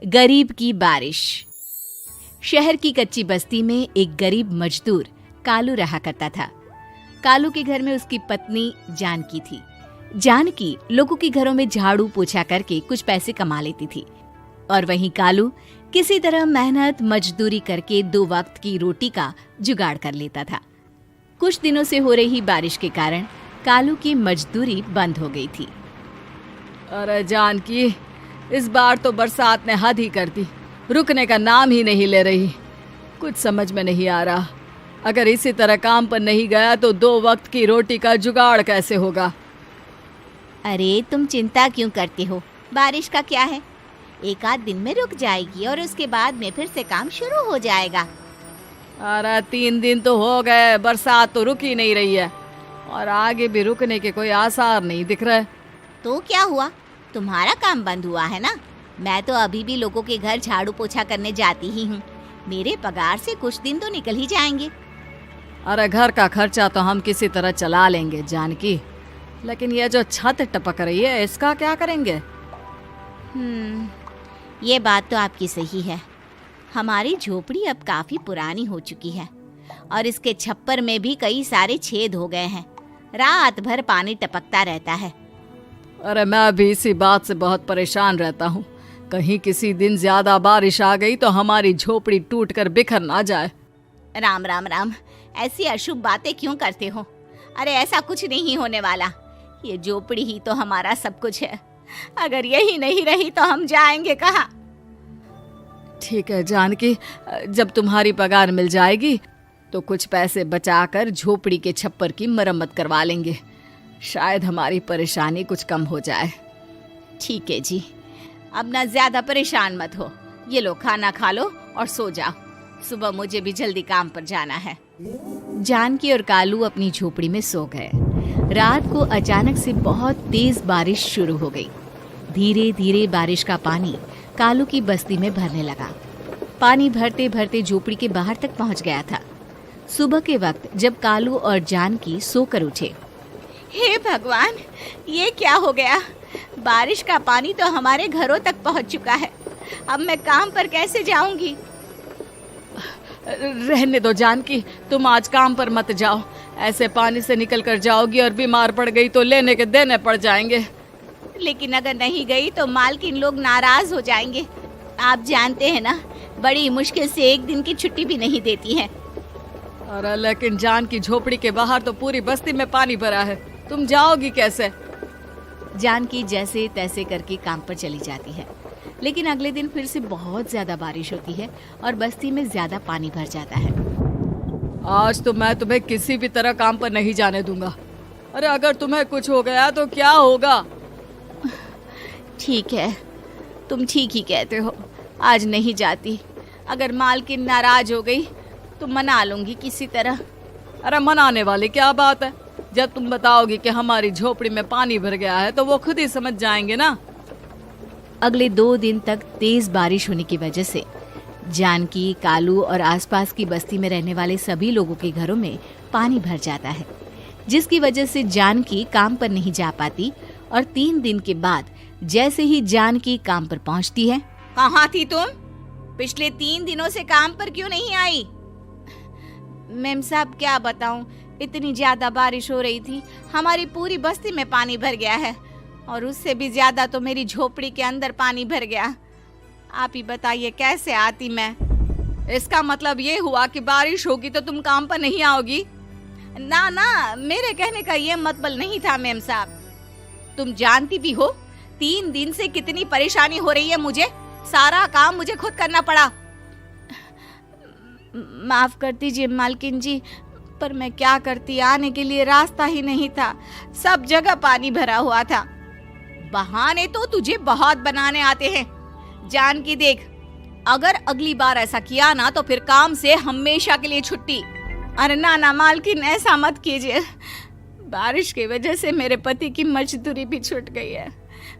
गरीब की बारिश। शहर की कच्ची बस्ती में एक गरीब मजदूर कालू रहा करता था। कालू के घर में उसकी पत्नी जानकी थी। जानकी लोगों के घरों में झाड़ू पोछा करके कुछ पैसे कमा लेती थी और वहीं कालू किसी तरह मेहनत मजदूरी करके 2 वक्त की रोटी का जुगाड़ कर लेता था। कुछ दिनों से हो रही बारिश के कारण कालू की मजदूरी बंद हो गई थी। अरे जानकी, इस बार तो बरसात ने हद ही कर दी, रुकने का नाम ही नहीं ले रही। कुछ समझ में नहीं आ रहा, अगर इसी तरह काम पर नहीं गया तो 2 वक्त की रोटी का जुगाड़ कैसे होगा। अरे तुम चिंता क्यों करते हो, बारिश का क्या है, 1 आध दिन में रुक जाएगी और उसके बाद में फिर से काम शुरू हो जाएगा। अरे 3 दिन तो हो गए, बरसात तो रुक ही नहीं रही है और आगे भी रुकने के कोई आसार नहीं दिख रहे। तो क्या हुआ, तुम्हारा काम बंद हुआ है ना? मैं तो अभी भी लोगों के घर झाड़ू पोछा करने जाती ही हूँ। मेरे पगार से कुछ दिन तो निकल ही जाएंगे। अरे घर का खर्चा तो हम किसी तरह चला लेंगे जानकी, लेकिन ये जो छत टपक रही है इसका क्या करेंगे? ये बात तो आपकी सही है। हमारी झोपड़ी अब काफी पुरानी हो चुकी है और इसके छप्पर में भी कई सारे छेद हो गए हैं। रात भर पानी टपकता रहता है। अरे मैं भी इसी बात से बहुत परेशान रहता हूँ। कहीं किसी दिन ज्यादा बारिश आ गई तो हमारी झोपड़ी टूटकर बिखर ना जाए। राम राम राम, ऐसी अशुभ बातें क्यों करते हो? अरे ऐसा कुछ नहीं होने वाला। ये झोपड़ी ही तो हमारा सब कुछ है। अगर यही नहीं रही तो हम जाएंगे कहाँ? ठीक है जानकी, जब तुम्हारी पगार मिल जाएगी तो कुछ पैसे बचाकर झोपड़ी के छप्पर की मरम्मत करवा लेंगे। शायद हमारी परेशानी कुछ कम हो जाए। ठीक है जी, अब ना ज्यादा परेशान मत हो। ये लो, खाना खा लो और सो जाओ। सुबह मुझे भी जल्दी काम पर जाना है। जानकी और कालू अपनी झोपड़ी में सो गए। रात को अचानक से बहुत तेज बारिश शुरू हो गई। धीरे धीरे बारिश का पानी कालू की बस्ती में भरने लगा। पानी भरते भरते झोपड़ी के बाहर तक पहुंच गया था। सुबह के वक्त जब कालू और जानकी सोकर उठे, हे भगवान, ये क्या हो गया? बारिश का पानी तो हमारे घरों तक पहुंच चुका है। अब मैं काम पर कैसे जाऊंगी? रहने दो जानकी, तुम आज काम पर मत जाओ। ऐसे पानी से निकल कर जाओगी और बीमार पड़ गई तो लेने के देने पड़ जाएंगे। लेकिन अगर नहीं गई तो मालकिन लोग नाराज हो जाएंगे। आप जानते हैं ना, बड़ी मुश्किल से 1 दिन की छुट्टी भी नहीं देती है। अरे लेकिन जानकी, झोपड़ी के बाहर तो पूरी बस्ती में पानी भरा है, तुम जाओगी कैसे? जानकी जैसे तैसे करके काम पर चली जाती है, लेकिन अगले दिन फिर से बहुत ज्यादा बारिश होती है और बस्ती में ज्यादा पानी भर जाता है। आज तो मैं तुम्हें किसी भी तरह काम पर नहीं जाने दूंगा। अरे अगर तुम्हें कुछ हो गया तो क्या होगा? ठीक है, तुम ठीक ही कहते हो। आज नहीं जाती। अगर मालकिन नाराज हो गई तो मना लूंगी किसी तरह। अरे मनाने वाली क्या बात है? जब तुम बताओगी कि हमारी झोपड़ी में पानी भर गया है तो वो खुद ही समझ जाएंगे ना। अगले 2 दिन तक तेज बारिश होने की वजह से जानकी, कालू और आसपास की बस्ती में रहने वाले सभी लोगों के घरों में पानी भर जाता है, जिसकी वजह से जानकी काम पर नहीं जा पाती। और 3 दिन के बाद जैसे ही जानकी काम पर पहुंचती है, कहाँ थी तुम? पिछले 3 दिनों से काम पर क्यों नहीं आई? मैम साहब, क्या बताऊं, इतनी ज्यादा बारिश हो रही थी, हमारी पूरी बस्ती में पानी भर गया है और उससे भी ज्यादा तो मेरी झोपड़ी के अंदर पानी भर गया। आप ही बताइए कैसे आती मैं? इसका मतलब ये हुआ कि बारिश होगी तो तुम काम पर नहीं आओगी? ना ना, मेरे कहने का ये मतलब नहीं था मैम साहब। तुम जानती भी हो 3 दिन से कितनी परेशानी हो रही है मुझे। सारा काम मुझे खुद करना पड़ा। माफ कर दीजिए मालकिन जी, पर मैं क्या करती, आने के लिए रास्ता ही नहीं था, सब जगह पानी भरा हुआ था। बहाने तो तुझे बहुत बनाने आते हैं। जानकी देख, अगर अगली बार ऐसा किया ना तो फिर काम से हमेशा के लिए छुट्टी। अरे ना ना मालकिन, ऐसा मत कीजिए। बारिश की वजह से मेरे पति की मजदूरी भी छूट गई है।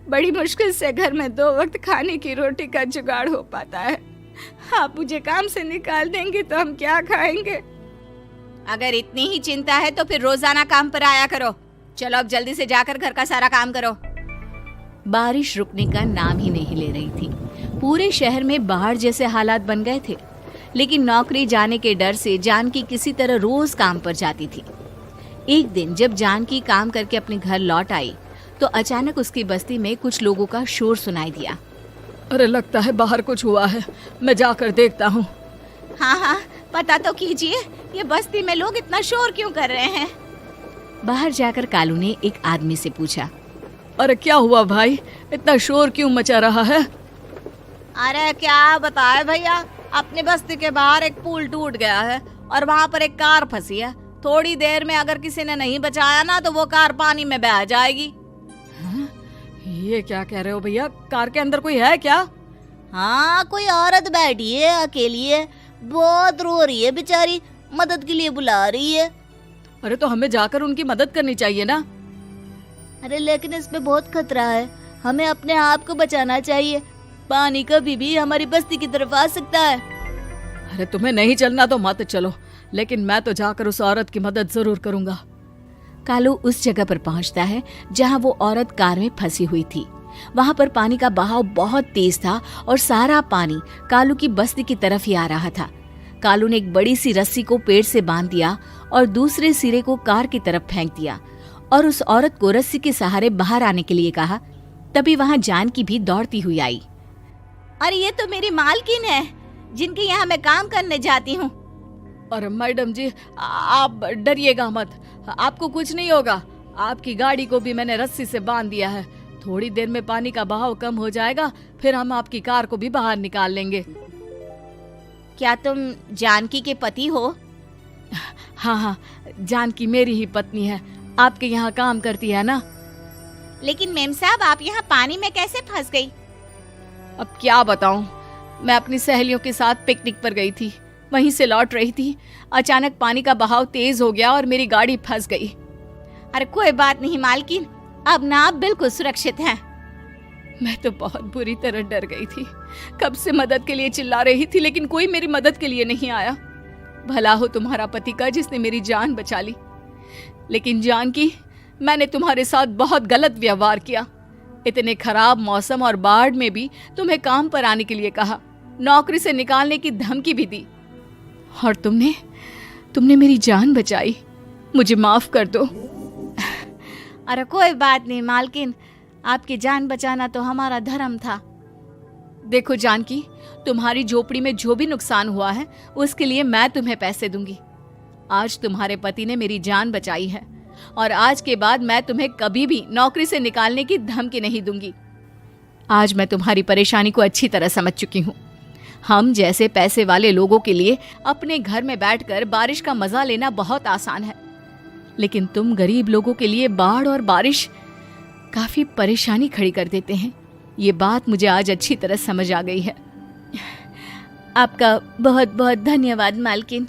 बड़ी मुश्किल से घर में 2 वक्त खाने की रोटी का जुगाड़ हो पाता है। आप मुझे काम से निकाल देंगे तो हम क्या खाएंगे? अगर इतनी ही चिंता है तो फिर रोजाना काम पर आया करो। चलो अब जल्दी से जाकर घर का सारा काम करो। बारिश रुकने का नाम ही नहीं ले रही थी। पूरे शहर में बाढ़ जैसे हालात बन गए थे, लेकिन नौकरी जाने के डर से जानकी किसी तरह रोज काम पर जाती थी। एक दिन जब जानकी काम करके अपने घर लौट आई तो अचानक उसकी बस्ती में कुछ लोगों का शोर सुनाई दिया। अरे लगता है बाहर कुछ हुआ है, मैं जाकर देखता हूँ। हाँ हाँ, पता तो कीजिए, ये बस्ती में लोग इतना शोर क्यों कर रहे हैं। बाहर जाकर कालू ने एक आदमी से पूछा, अरे क्या हुआ भाई, इतना शोर क्यों मचा रहा है? अरे क्या बताए भैया, अपनी बस्ती के बाहर एक पुल टूट गया है और वहाँ पर एक कार फंसी है। थोड़ी देर में अगर किसी ने नहीं बचाया ना तो वो कार पानी में बह जाएगी। हाँ? ये क्या कह रहे हो भैया, कार के अंदर कोई है क्या? हाँ, कोई औरत बैठी है, अकेली है, बहुत रो रही है बेचारी, मदद के लिए बुला रही है। अरे तो हमें जाकर उनकी मदद करनी चाहिए ना। अरे लेकिन इसमें बहुत खतरा है, हमें अपने आप को बचाना चाहिए। पानी कभी भी हमारी बस्ती की तरफ आ सकता है। अरे तुम्हें नहीं चलना तो मत चलो, लेकिन मैं तो जाकर उस औरत की मदद जरूर करूंगा। कालू उस जगह पर पहुंचता है जहां वो औरत कार में फंसी हुई थी। वहां पर पानी का बहाव बहुत तेज था और सारा पानी कालू की बस्ती की तरफ ही आ रहा था। कालू ने एक बड़ी सी रस्सी को पेड़ से बांध दिया और दूसरे सिरे को कार की तरफ फेंक दिया और उस औरत को रस्सी के सहारे बाहर आने के लिए कहा। तभी वहां जानकी भी दौड़ती हुई आई। अरे ये तो मेरी मालकिन है, जिनके यहाँ मैं काम करने जाती हूँ। अरे मैडम जी, आप डरिएगा मत, आपको कुछ नहीं होगा। आपकी गाड़ी को भी मैंने रस्सी से बांध दिया है। थोड़ी देर में पानी का बहाव कम हो जाएगा, फिर हम आपकी कार को भी बाहर निकाल लेंगे। क्या तुम जानकी के पति हो? हाँ हाँ, जानकी मेरी ही पत्नी है, आपके यहाँ काम करती है ना। लेकिन मेम साहब, आप यहाँ पानी में कैसे फंस गई? अब क्या बताऊं, मैं अपनी सहेलियों के साथ पिकनिक पर गई थी, वहीं से लौट रही थी। अचानक पानी का बहाव तेज हो गया और मेरी गाड़ी फंस गई। अरे कोई बात नहीं मालकिन, अब ना आप बिल्कुल सुरक्षित हैं। मैं तो बहुत बुरी तरह डर गई थी, कब से मदद के लिए चिल्ला रही थी, लेकिन कोई मेरी मदद के लिए नहीं आया। भला हो तुम्हारा पति का जिसने मेरी जान बचा ली। लेकिन जानकी, मैंने तुम्हारे साथ बहुत गलत व्यवहार किया। इतने खराब मौसम और बाढ़ में भी तुम्हें काम पर आने के लिए कहा, नौकरी से निकालने की धमकी भी दी, और तुमने मेरी जान बचाई। मुझे माफ कर दो। अरे कोई बात नहीं मालकिन, आपकी जान बचाना तो हमारा धर्म था। देखो जानकी, तुम्हारी झोपड़ी में जो भी नुकसान हुआ है उसके लिए मैं तुम्हें पैसे दूंगी। आज तुम्हारे पति ने मेरी जान बचाई है और आज के बाद मैं तुम्हें कभी भी नौकरी से निकालने की धमकी नहीं दूंगी। आज मैं तुम्हारी परेशानी को अच्छी तरह समझ चुकी हूँ। हम जैसे पैसे वाले लोगों के लिए अपने घर में बैठकर बारिश का मजा लेना बहुत आसान है, लेकिन तुम गरीब लोगों के लिए बाढ़ और बारिश काफी परेशानी खड़ी कर देते हैं। ये बात मुझे आज अच्छी तरह समझ आ गई है। आपका बहुत बहुत धन्यवाद मालकिन।